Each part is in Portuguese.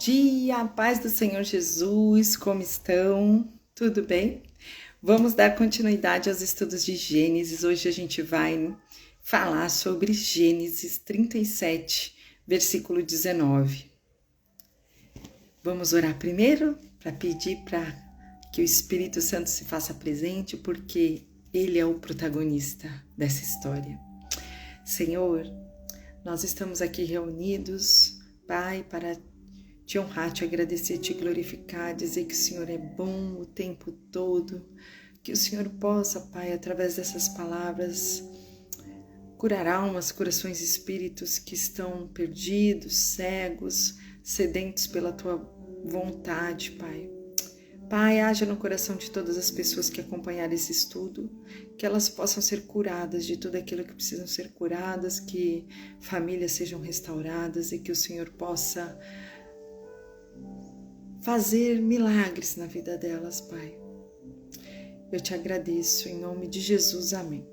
dia, a paz do Senhor Jesus, como estão? Tudo bem? Vamos dar continuidade aos estudos de Gênesis. Hoje a gente vai falar sobre Gênesis 37, versículo 19. Vamos orar primeiro para pedir para que o Espírito Santo se faça presente, porque Ele é o protagonista dessa história. Senhor, nós estamos aqui reunidos, Pai, para te honrar, te agradecer, te glorificar, dizer que o Senhor é bom o tempo todo, que o Senhor possa, Pai, através dessas palavras, curar almas, corações e espíritos que estão perdidos, cegos, sedentos pela Tua vontade, Pai. Pai, haja no coração de todas as pessoas que acompanharem esse estudo, que elas possam ser curadas de tudo aquilo que precisam ser curadas, que famílias sejam restauradas e que o Senhor possa fazer milagres na vida delas, Pai. Eu te agradeço, em nome de Jesus, amém.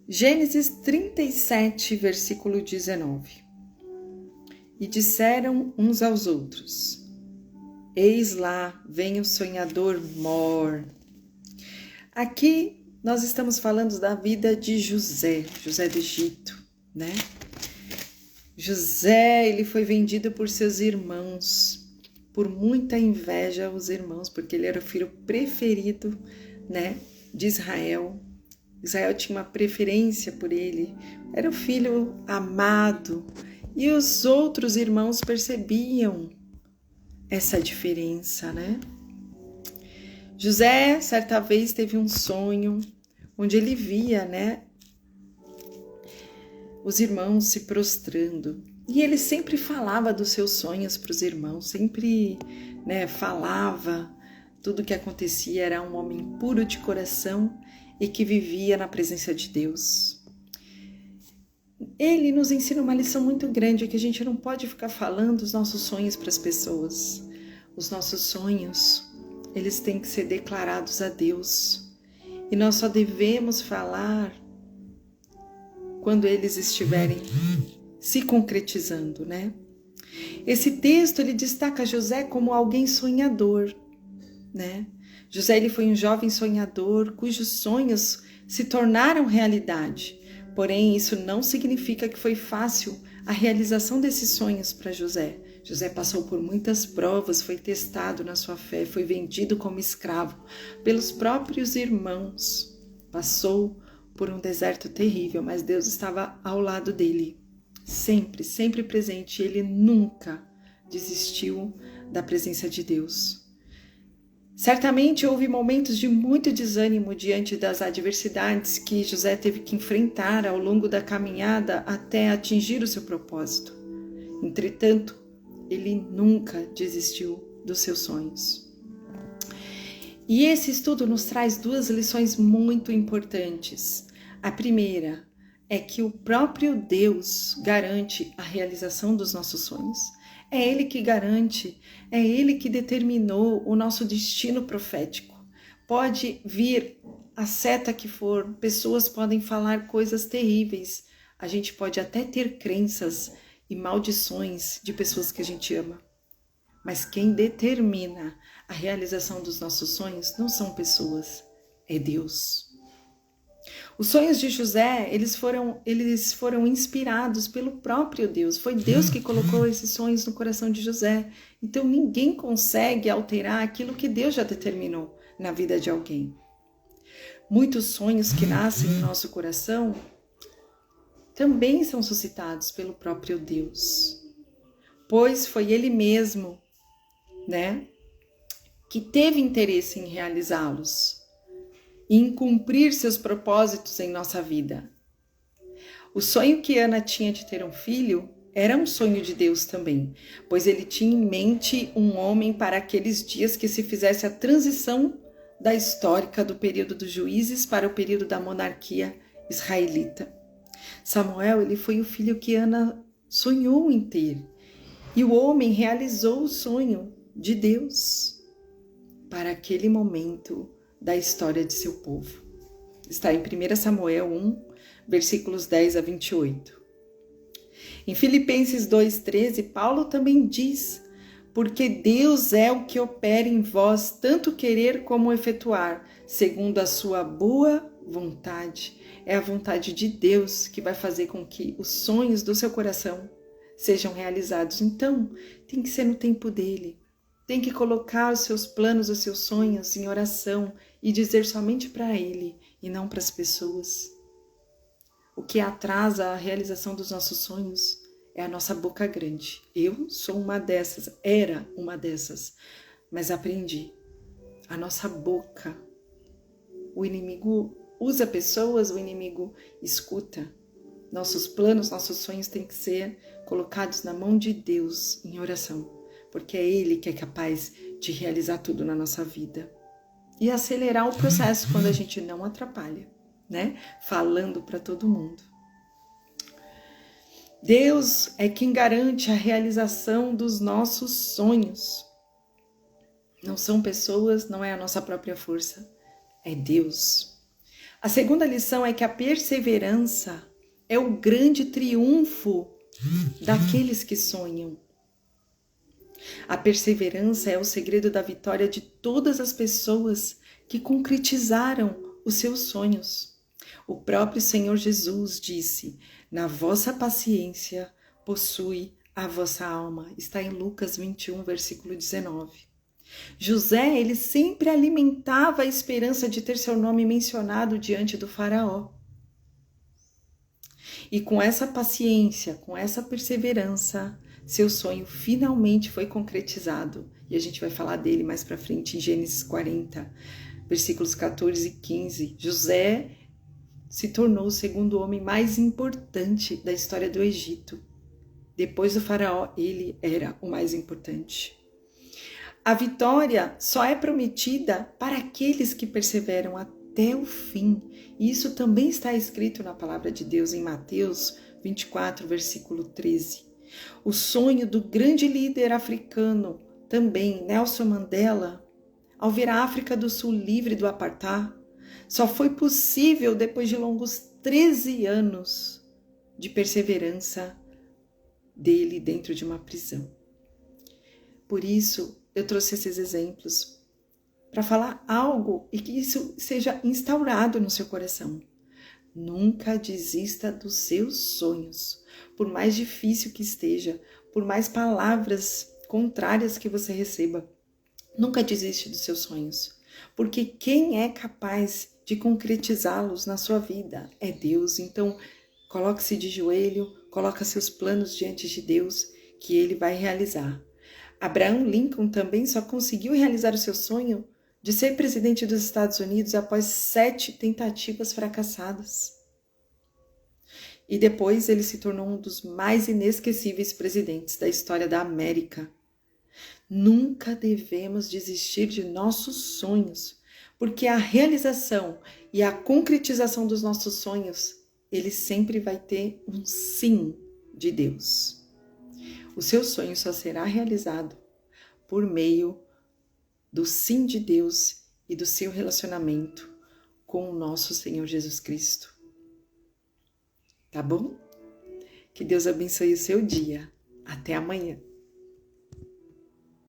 Gênesis 37, versículo 19. E disseram uns aos outros: eis lá, vem o sonhador Mor. Aqui nós estamos falando da vida de José do Egito, né? José, ele foi vendido por seus irmãos, por muita inveja aos irmãos, porque ele era o filho preferido, né, de Israel. Israel tinha uma preferência por ele, era o filho amado, e os outros irmãos percebiam essa diferença, né? José, certa vez, teve um sonho onde ele via, né, os irmãos se prostrando. E ele sempre falava dos seus sonhos para os irmãos, sempre, né, falava tudo o que acontecia. Era um homem puro de coração e que vivia na presença de Deus. Ele nos ensina uma lição muito grande, que a gente não pode ficar falando os nossos sonhos para as pessoas. Os nossos sonhos, eles têm que ser declarados a Deus. E nós só devemos falar quando eles estiverem se concretizando, né? Esse texto, ele destaca José como alguém sonhador, né? José, ele foi um jovem sonhador cujos sonhos se tornaram realidade. Porém, isso não significa que foi fácil a realização desses sonhos para José. José passou por muitas provas, foi testado na sua fé, foi vendido como escravo pelos próprios irmãos. Passou por um deserto terrível, mas Deus estava ao lado dele, sempre, sempre presente. Ele nunca desistiu da presença de Deus. Certamente houve momentos de muito desânimo diante das adversidades que José teve que enfrentar ao longo da caminhada até atingir o seu propósito. Entretanto, ele nunca desistiu dos seus sonhos. E esse estudo nos traz duas lições muito importantes. A primeira é que o próprio Deus garante a realização dos nossos sonhos. É Ele que garante, é Ele que determinou o nosso destino profético. Pode vir a seta que for, pessoas podem falar coisas terríveis, a gente pode até ter crenças e maldições de pessoas que a gente ama. Mas quem determina a realização dos nossos sonhos não são pessoas, é Deus. Os sonhos de José, eles foram inspirados pelo próprio Deus. Foi Deus que colocou esses sonhos no coração de José. Então ninguém consegue alterar aquilo que Deus já determinou na vida de alguém. Muitos sonhos que nascem no nosso coração também são suscitados pelo próprio Deus. Pois foi Ele mesmo, né, que teve interesse em realizá-los e em cumprir seus propósitos em nossa vida. O sonho que Ana tinha de ter um filho era um sonho de Deus também, pois ele tinha em mente um homem para aqueles dias que se fizesse a transição da histórica do período dos juízes para o período da monarquia israelita. Samuel, ele foi o filho que Ana sonhou em ter, e o homem realizou o sonho de Deus para aquele momento da história de seu povo. Está em 1 Samuel 1, versículos 10 a 28. Em Filipenses 2,13, Paulo também diz: porque Deus é o que opera em vós, tanto querer como efetuar, segundo a sua boa vontade. É a vontade de Deus que vai fazer com que os sonhos do seu coração sejam realizados. Então, tem que ser no tempo dele. Tem que colocar os seus planos, os seus sonhos em oração e dizer somente para ele e não para as pessoas. O que atrasa a realização dos nossos sonhos é a nossa boca grande. Eu sou uma dessas, era uma dessas, mas aprendi. A nossa boca, o inimigo usa pessoas, o inimigo escuta. Nossos planos, nossos sonhos têm que ser colocados na mão de Deus em oração, porque é Ele que é capaz de realizar tudo na nossa vida. E acelerar o processo quando a gente não atrapalha, né? Falando para todo mundo. Deus é quem garante a realização dos nossos sonhos. Não são pessoas, não é a nossa própria força, é Deus. A segunda lição é que a perseverança é o grande triunfo daqueles que sonham. A perseverança é o segredo da vitória de todas as pessoas que concretizaram os seus sonhos. O próprio Senhor Jesus disse: na vossa paciência possui a vossa alma. Está em Lucas 21, versículo 19. José, ele sempre alimentava a esperança de ter seu nome mencionado diante do faraó. E com essa paciência, com essa perseverança, seu sonho finalmente foi concretizado. E a gente vai falar dele mais para frente em Gênesis 40, versículos 14 e 15. José se tornou o segundo homem mais importante da história do Egito. Depois do faraó, ele era o mais importante. A vitória só é prometida para aqueles que perseveram até o fim. E isso também está escrito na palavra de Deus em Mateus 24, versículo 13. O sonho do grande líder africano, também Nelson Mandela, ao ver a África do Sul livre do apartheid, só foi possível depois de longos 13 anos de perseverança dele dentro de uma prisão. Por isso, eu trouxe esses exemplos para falar algo e que isso seja instaurado no seu coração. Nunca desista dos seus sonhos, por mais difícil que esteja, por mais palavras contrárias que você receba. Nunca desiste dos seus sonhos, porque quem é capaz de concretizá-los na sua vida é Deus. Então, coloque-se de joelho, coloque seus planos diante de Deus, que Ele vai realizar. Abraham Lincoln também só conseguiu realizar o seu sonho de ser presidente dos Estados Unidos após 7 tentativas fracassadas. E depois ele se tornou um dos mais inesquecíveis presidentes da história da América. Nunca devemos desistir de nossos sonhos, porque a realização e a concretização dos nossos sonhos, ele sempre vai ter um sim de Deus. O seu sonho só será realizado por meio do sim de Deus e do seu relacionamento com o nosso Senhor Jesus Cristo. Tá bom? Que Deus abençoe o seu dia. Até amanhã.